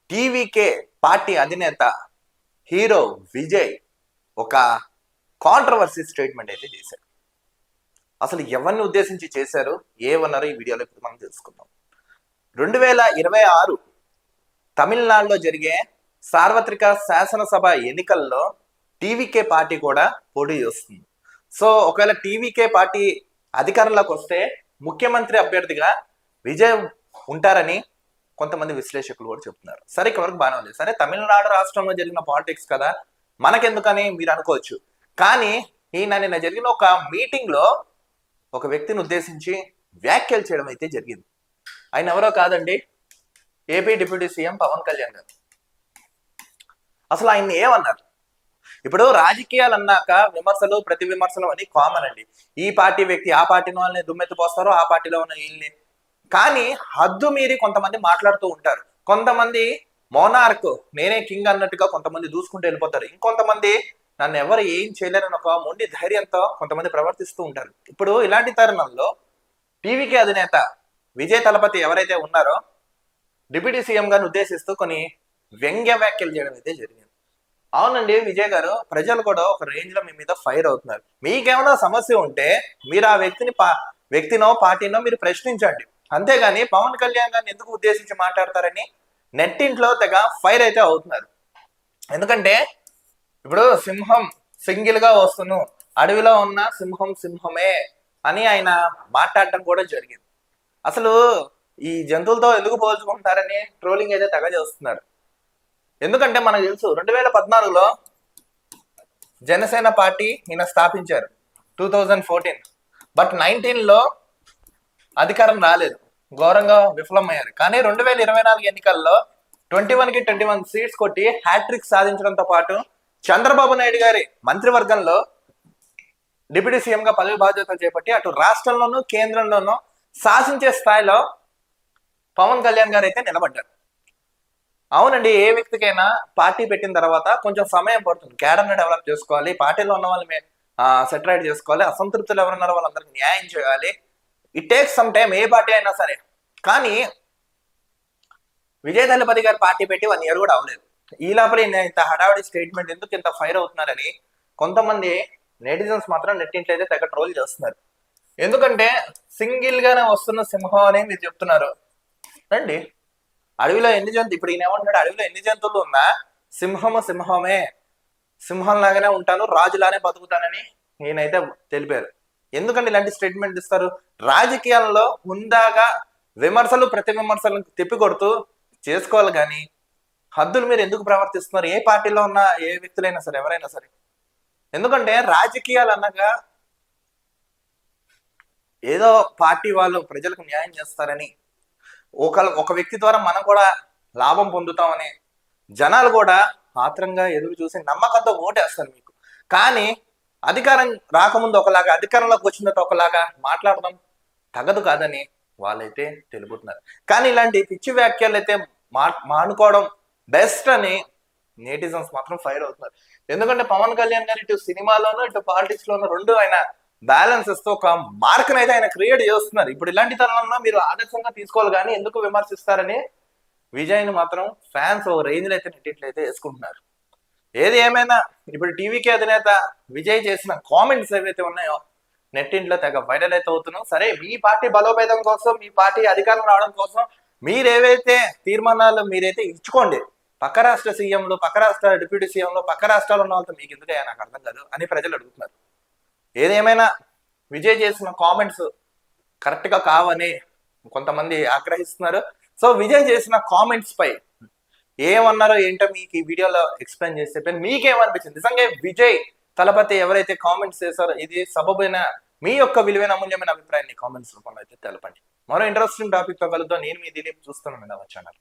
TVK party అధినేత hero Vijay ఒక controversy statement అయితే చేశారు. అసలు ఎవరిని ఉద్దేశించి చేశారు, ఏమన్నారు, ఈ వీడియోలో ఇప్పుడు మనం తెలుసుకుందాం. 2026 తమిళనాడులో జరిగే సార్వత్రిక శాసనసభ ఎన్నికల్లో టీవీకే పార్టీ కూడా పోటీ చేస్తుంది. సో ఒకవేళ టీవీకే పార్టీ అధికారంలోకి వస్తే ముఖ్యమంత్రి అభ్యర్థిగా విజయ్ ఉంటారని కొంతమంది విశ్లేషకులు కూడా చెప్తున్నారు. సరే, ఇక్కడివరకు బాగానే ఉంది. సరే, తమిళనాడు రాష్ట్రంలో జరిగిన పాలిటిక్స్ కదా, మనకెందుకని మీరు అనుకోవచ్చు. కానీ నిన్న జరిగిన ఒక మీటింగ్ లో ఒక వ్యక్తిని ఉద్దేశించి వ్యాఖ్యలు చేయడం అయితే జరిగింది. ఆయన ఎవరో కాదండి, AP deputy CM Pawan Kalyan గారు. అసలు ఆయన ఏమన్నారు? ఇప్పుడు రాజకీయాలు అన్నాక విమర్శలు ప్రతి విమర్శలు అని కామన్ అండి. ఈ పార్టీ వ్యక్తి ఆ పార్టీని వాళ్ళని దుమ్మెత్తిపోస్తారు, ఆ పార్టీలో ఉన్న వీళ్ళని. కానీ హద్దు మీరి కొంతమంది మాట్లాడుతూ ఉంటారు. కొంతమంది మోనార్క్, నేనే కింగ్ అన్నట్టుగా కొంతమంది దూసుకుంటూ వెళ్ళిపోతారు. ఇంకొంతమంది నన్ను ఎవరు ఏం చేయలేరని ఒక మొండి ధైర్యంతో కొంతమంది ప్రవర్తిస్తూ ఉంటారు. ఇప్పుడు ఇలాంటి తరుణంలో టీవీకే అధినేత విజయ్ తలపతి ఎవరైతే ఉన్నారో డిప్యూటీ సీఎం గారిని ఉద్దేశిస్తూ కొన్ని వ్యంగ్య వ్యాఖ్యలు చేయడం అయితే జరిగింది. అవునండి విజయ్ గారు, ప్రజలు కూడా ఒక రేంజ్ లో మీ మీద ఫైర్ అవుతున్నారు. మీకేమైనా సమస్య ఉంటే మీరు ఆ వ్యక్తినో పార్టీనో మీరు ప్రశ్నించండి. అంతేగాని పవన్ కళ్యాణ్ గారిని ఎందుకు ఉద్దేశించి మాట్లాడతారని నెట్టింట్లో తెగ ఫైర్ అయితే అవుతున్నారు. ఎందుకంటే ఇప్పుడు సింహం సింగిల్ గా వస్తును, అడవిలో ఉన్న సింహం సింహమే అని ఆయన మాట్లాడటం కూడా జరిగింది. అసలు ఈ జంతువులతో ఎందుకు పోల్చుకుంటారని ట్రోలింగ్ అయితే తెగ చేస్తున్నారు. ఎందుకంటే మనకు తెలుసు 2014లో జనసేన పార్టీ ఈయన స్థాపించారు 2014. బట్ 19లో అధికారం రాలేదు, ఘోరంగా విఫలమయ్యారు. కానీ 2024 ఎన్నికల్లో 21కి 21 సీట్స్ కొట్టి హ్యాట్రిక్ సాధించడంతో పాటు చంద్రబాబు నాయుడు గారి మంత్రివర్గంలో డిప్యూటీ సీఎంగా పదవి బాధ్యతలు చేపట్టి అటు రాష్ట్రంలోనూ కేంద్రంలోనూ శాసించే స్థాయిలో పవన్ కళ్యాణ్ గారు అయితే నిలబడ్డారు. అవునండి, ఏ వ్యక్తికైనా పార్టీ పెట్టిన తర్వాత కొంచెం సమయం పడుతుంది. క్యాడర్ని డెవలప్ చేసుకోవాలి, పార్టీలో ఉన్న వాళ్ళని సెటరైట్ చేసుకోవాలి, అసంతృప్తులు ఎవరున్నారో వాళ్ళందరికీ న్యాయం చేయాలి. It takes some time, A party అయినా సరే. కానీ విజయ్ దళపతి గారు పార్టీ పెట్టి 1 year కూడా అవ్వలేదు. ఈ లోపల ఇంత హడావిడి స్టేట్మెంట్ ఎందుకు ఇంత ఫైర్ అవుతున్నారని కొంతమంది నెటిజన్స్ మాత్రం నెట్టింట్లో అయితే తెగ ట్రోల్ చేస్తున్నారు. ఎందుకంటే సింగిల్ గానే వస్తున్న సింహం అని మీరు చెప్తున్నారు. రండి, అడవిలో ఎన్ని జంతువులు, ఇప్పుడు ఈయన ఏమంటున్నాడు, అడవిలో ఎన్ని జంతువులు ఉన్నా సింహము సింహమే, సింహం లాగానే ఉంటాను, రాజులానే బతుకుతానని ఈయనైతే తెలిపారు. ఎందుకంటే ఇలాంటి స్టేట్మెంట్ ఇస్తారు? రాజకీయాల్లో హుందాగా విమర్శలు ప్రతి విమర్శలను తిప్పికొడుతూ చేసుకోవాలి, కానీ హద్దులు మీరు ఎందుకు ప్రవర్తిస్తున్నారు? ఏ పార్టీలో ఉన్న ఏ వ్యక్తులైనా సరే, ఎవరైనా సరే. ఎందుకంటే రాజకీయాలు అనగా ఏదో పార్టీ వాళ్ళు ప్రజలకు న్యాయం చేస్తారని, ఒక వ్యక్తి ద్వారా మనం కూడా లాభం పొందుతామని జనాలు కూడా ఆత్రంగా ఎదురు చూసి నమ్మకంతో ఓటేస్తారు మీకు. కానీ అధికారం రాకముందు ఒకలాగా, అధికారంలోకి వచ్చిన తర్వాత ఒకలాగా మాట్లాడడం తగదు కాదని వాళ్ళైతే తెలుపుతున్నారు. కానీ ఇలాంటి పిచ్చి వ్యాఖ్యలు అయితే మానుకోవడం బెస్ట్ అని నేటిజన్స్ మాత్రం ఫైర్ అవుతున్నారు. ఎందుకంటే పవన్ కళ్యాణ్ గారు ఇటు సినిమాలోనూ ఇటు పాలిటిక్స్ లోనూ రెండు ఆయన బ్యాలెన్స్ ఇస్తూ ఒక మార్క్ని అయితే ఆయన క్రియేట్ చేస్తున్నారు. ఇప్పుడు ఇలాంటి తరుణంలో మీరు ఆదర్శంగా తీసుకోవాలి, కానీ ఎందుకు విమర్శిస్తారని విజయ్ని మాత్రం ఫ్యాన్స్ ఓ రేంజ్ లో అయితే నెట్టిట్లయితే వేసుకుంటున్నారు. ఏది ఏమైనా ఇప్పుడు టీవీకే అధినేత విజయ్ చేసిన కామెంట్స్ ఏవైతే ఉన్నాయో నెట్టింట్లో తెగ వైరల్ అయితే అవుతున్నాం. సరే, మీ పార్టీ బలోపేతం కోసం, మీ పార్టీ అధికారం రావడం కోసం మీరేవైతే తీర్మానాలు మీరైతే ఇచ్చుకోండి. పక్క రాష్ట్ర సీఎంలు, పక్క రాష్ట్ర డిప్యూటీ సీఎంలు, పక్క రాష్ట్రాలు ఉన్న వాళ్ళతో మీకు ఎందుకే నాకు అర్థం కాదు అని ప్రజలు అడుగుతున్నారు. ఏదేమైనా విజయ్ చేసిన కామెంట్స్ కరెక్ట్ గా కావని కొంతమంది ఆగ్రహిస్తున్నారు. సో విజయ్ చేసిన కామెంట్స్ పై ఏమన్నారో ఏంటో మీకు ఈ వీడియోలో ఎక్స్ప్లెయిన్ చేసి చెప్పాను. మీకేమనిపించింది? నిజంగా విజయ్ తలపతి ఎవరైతే కామెంట్స్ చేశారో ఇది సబబైన మీ యొక్క విలువైన అమూల్యమైన అభిప్రాయాన్ని కామెంట్స్ రూపంలో అయితే తెలపండి. మరో ఇంట్రెస్టింగ్ టాపిక్ తో కలుద్దాం. నేను మీ దిలీప్, చూస్తున్నాను ఛానల్.